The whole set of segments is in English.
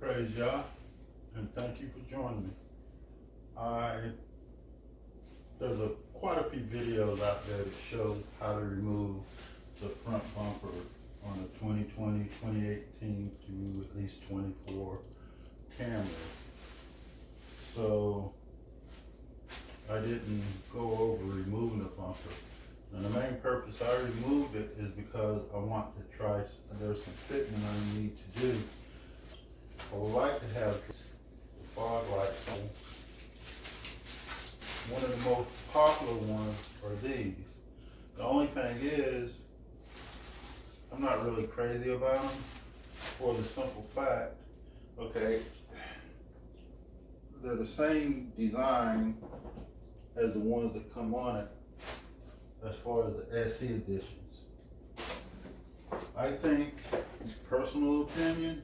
Praise Yah, and thank you for joining me. There's quite a few videos out there that show how to remove the front bumper on a 2020, 2018 through at least 24 Camry. So I didn't go over removing the bumper. And the main purpose I removed it is because I want to try, there's some fitment I need to do. I would like to have the fog lights on. One of the most popular ones are these. The only thing is, I'm not really crazy about them for the simple fact, okay, they're the same design as the ones that come on it as far as the SE editions. I think, personal opinion,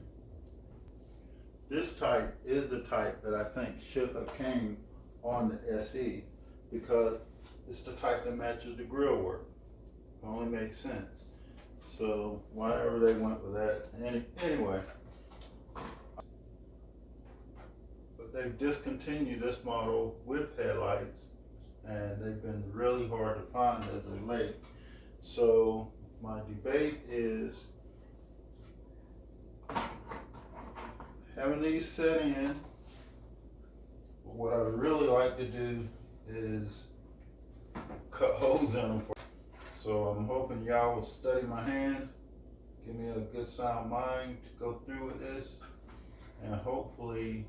this type is the type that I think should have came on the SE because it's the type that matches the grill work. It only makes sense. So whatever they went with that. Anyway, but they've discontinued this model with headlights and they've been really hard to find as of late. So my debate is having these set in. What I would really like to do is cut holes in them. So I'm hoping y'all will study my hand, give me a good sound mind to go through with this, and hopefully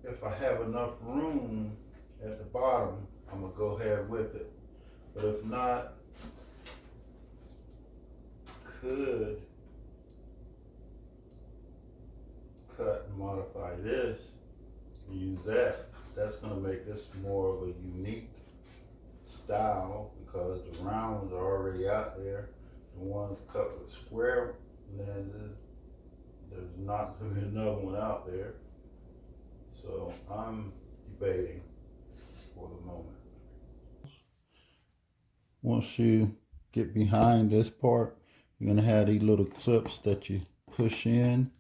if I have enough room at the bottom, I'm gonna go ahead with it. But if not, could cut and modify this and use that. That's gonna make this more of a unique style because the round ones are already out there. The ones cut with square lenses, there's not gonna be another one out there. So I'm debating for the moment. Once you get behind this part, you're gonna have these little clips that you push in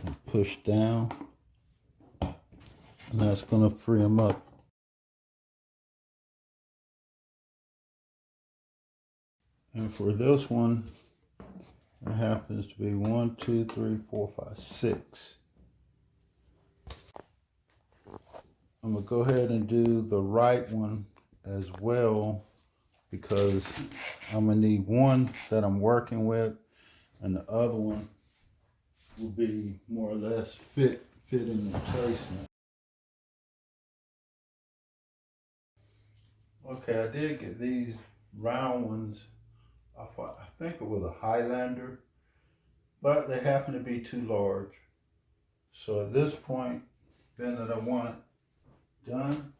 and push down, and that's gonna free them up. And for this one, it happens to be 1, 2, 3, 4, 5, 6. I'm gonna go ahead and do the right one as well because I'm gonna need one that I'm working with and the other one will be more or less fit in the placement. Okay, I did get these round ones. I think it was a Highlander, but they happen to be too large. So at this point, being that I want it done,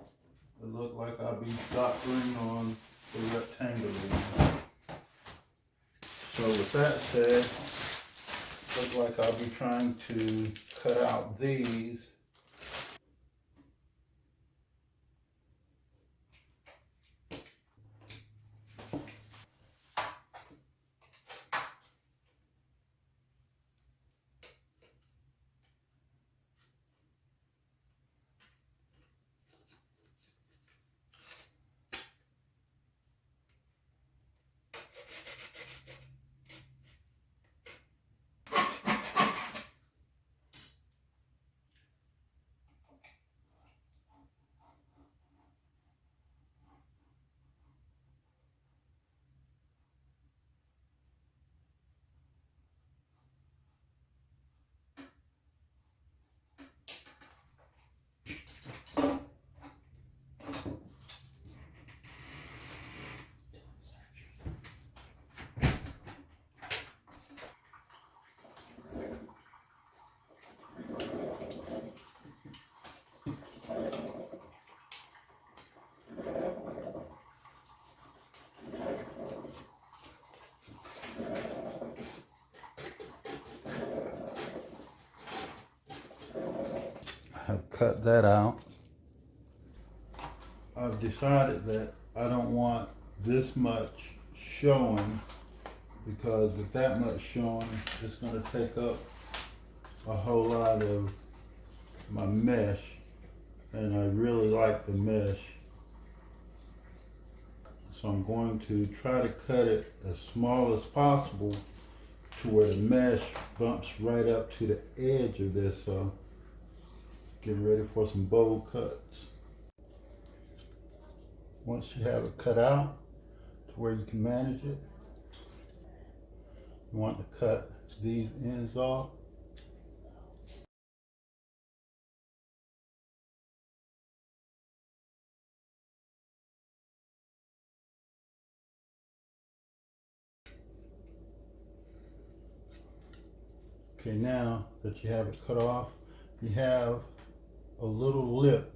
it looked like I'll be doctoring on the rectangular one. So with that said, looks like I'll be trying to cut out these. I've cut that out. I've decided that I don't want this much showing because with that much showing, it's going to take up a whole lot of my mesh, and I really like the mesh. So I'm going to try to cut it as small as possible to where the mesh bumps right up to the edge of this. So getting ready for some bold cuts. Once you have it cut out to where you can manage it, you want to cut these ends off. Okay, now that you have it cut off, you have a little lip.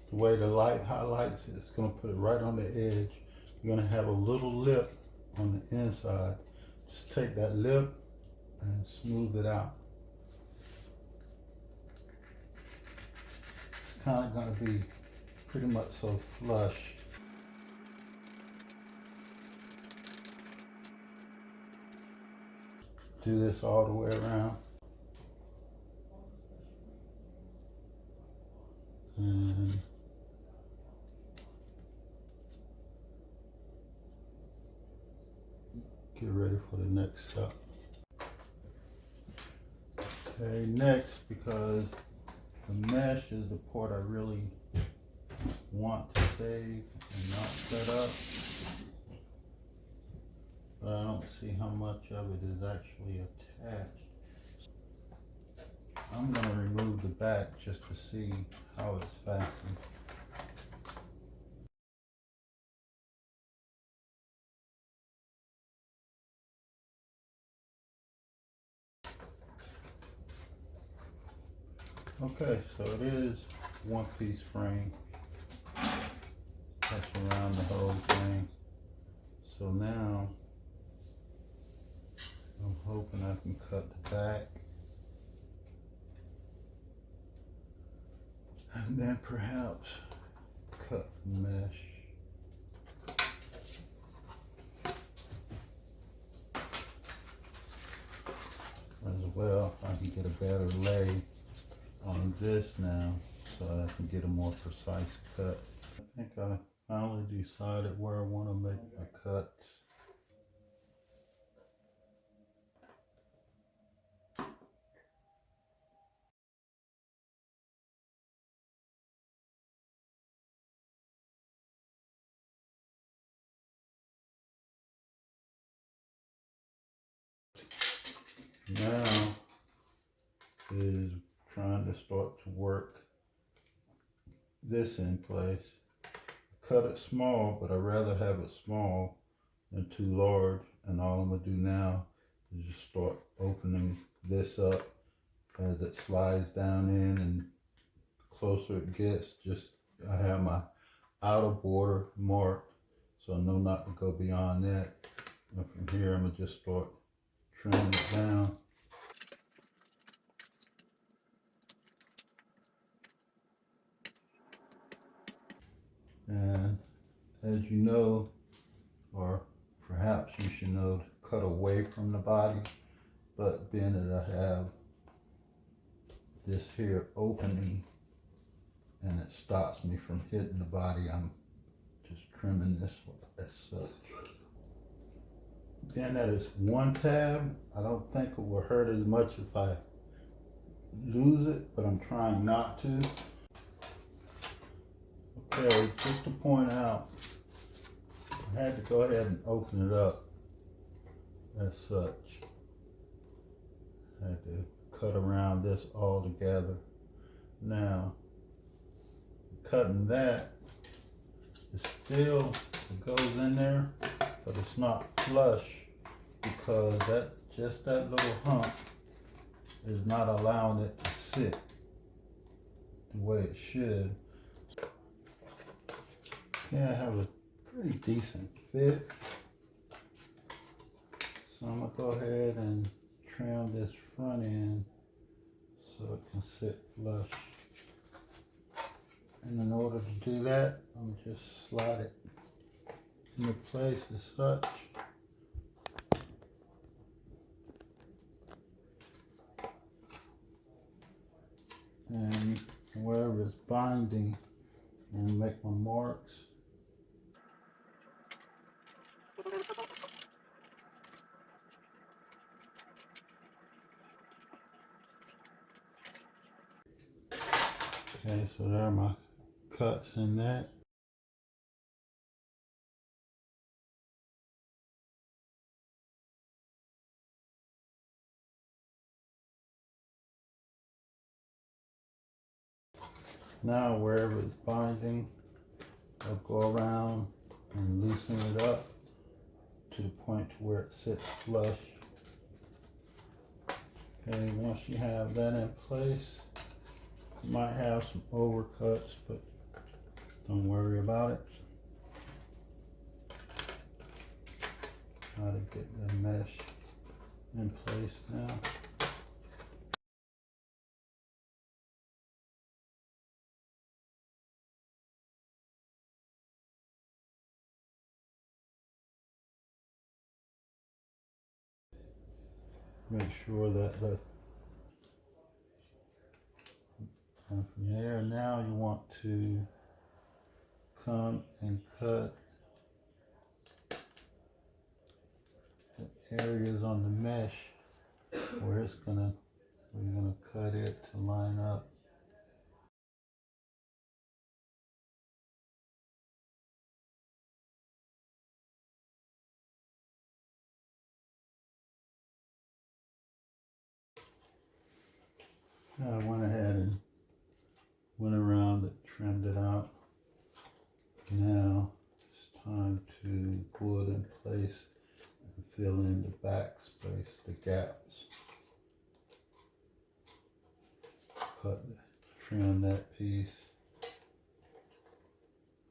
The way the light highlights it, it's going to put it right on the edge. You're going to have a little lip on the inside. Just take that lip and smooth it out. It's kind of going to be pretty much so flush. Do this all the way around. And get ready for the next step. Okay, next, because the mesh is the part I really want to save and not set up, but I don't see how much of it is actually attached. I'm going to remove the back just to see how it's fastened. Okay, so it is one piece frame. That's around the whole thing. So now I'm hoping I can cut the back. And then perhaps cut the mesh. As well, I can get a better lay on this now so I can get a more precise cut. I think I finally decided where I want to make my cuts. Now is trying to start to work this in place. Cut it small, but I'd rather have it small than too large. And all I'm gonna do now is just start opening this up as it slides down in, and the closer it gets, just I have my outer border marked, so I know not to go beyond that. And from here, I'm gonna just start trimming it down. And as you know, or perhaps you should know, to cut away from the body, but being that I have this here opening and it stops me from hitting the body, I'm just trimming this as such. Being that it's one tab, I don't think it will hurt as much if I lose it, but I'm trying not to. Okay, just to point out, I had to go ahead and open it up as such. I had to cut around this all together. Now, cutting that, it still goes in there, but it's not flush because just that little hump is not allowing it to sit the way it should. Yeah, I have a pretty decent fit. So I'm gonna go ahead and trim this front end so it can sit flush. And in order to do that, I'm gonna just slide it into place as such. and wherever it's binding and make my marks. Okay, so there are my cuts in that. Now wherever it's binding, I'll go around and loosen it up to the point to where it sits flush. Okay, once you have that in place, you might have some overcuts, but don't worry about it. Try to get the mesh in place now. Make sure that and from there now you want to come and cut the areas on the mesh where we're gonna cut it to line up. I went ahead and went around it, trimmed it out. Now it's time to glue it in place and fill in the back space, the gaps. Trim that piece.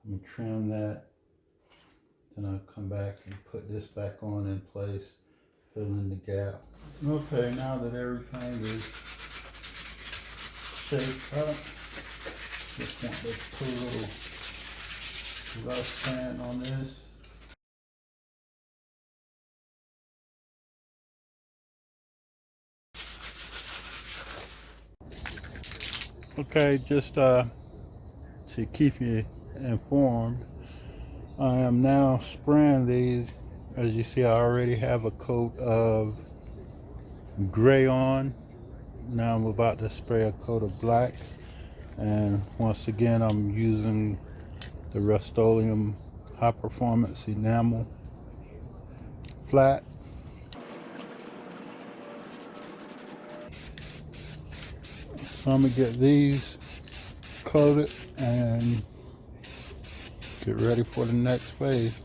I'm gonna trim that, then I'll come back and put this back on in place, fill in the gap. Okay, now that everything is shaped up, just want to put a little rough sand on this. Okay, just to keep you informed, I am now spraying these. As you see, I already have a coat of gray on. Now I'm about to spray a coat of black. And once again, I'm using the Rust-Oleum High Performance Enamel Flat. So I'm gonna get these coated and get ready for the next phase.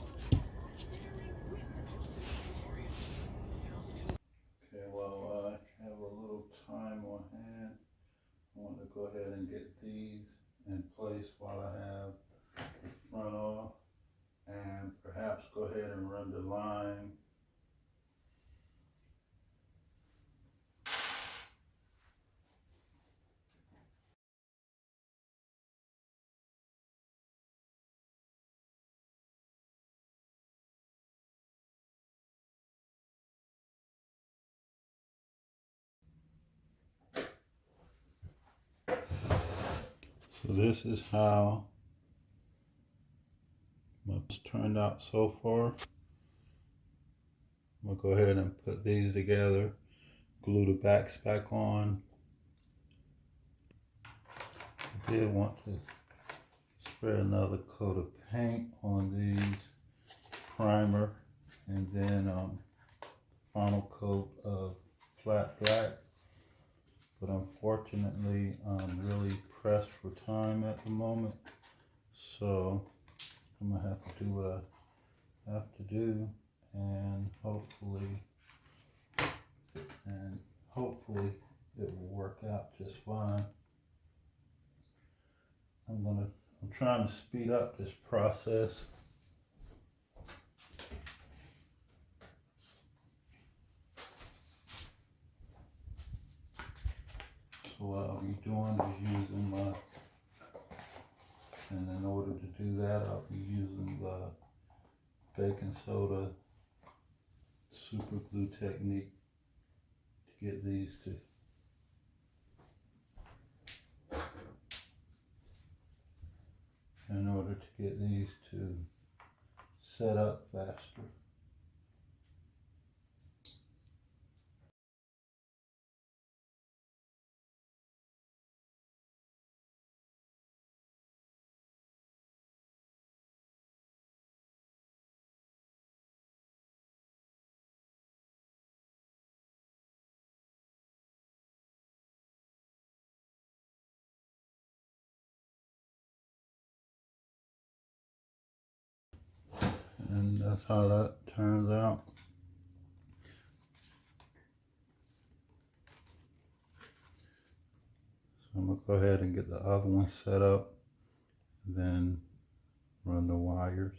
Okay, well, I have a little time on hand. I want to go ahead and get these in place while I have the front off, and perhaps go ahead and run the line. So this is how it's turned out so far. I'm gonna go ahead and put these together, glue the backs back on. I did want to spray another coat of paint on these, primer, and then final coat of flat black. But unfortunately, I'm really pressed for time at the moment, so I'm gonna have to do what I have to do, and hopefully it will work out just fine. I'm trying to speed up this process. So what I'll be doing is using and in order to do that, I'll be using the baking soda super glue technique to get these to get these to set up faster. And that's how that turns out. So I'm gonna go ahead and get the other one set up, then run the wires.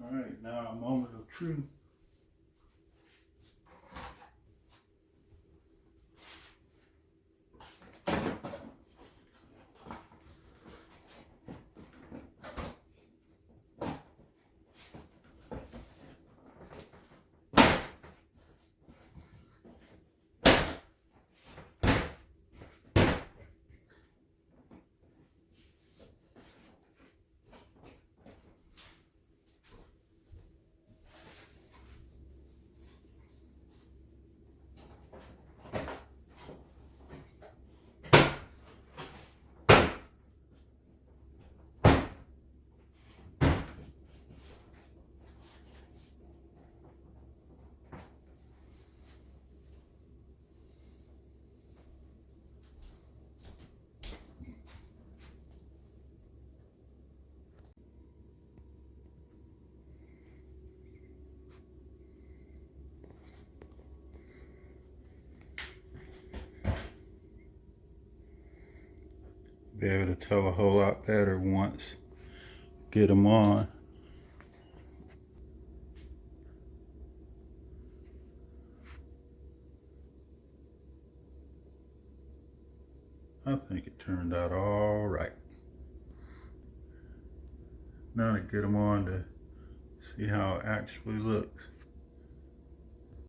All right, now a moment of truth. Be able to tell a whole lot better once get them on. I think it turned out all right. Now to get them on to see how it actually looks.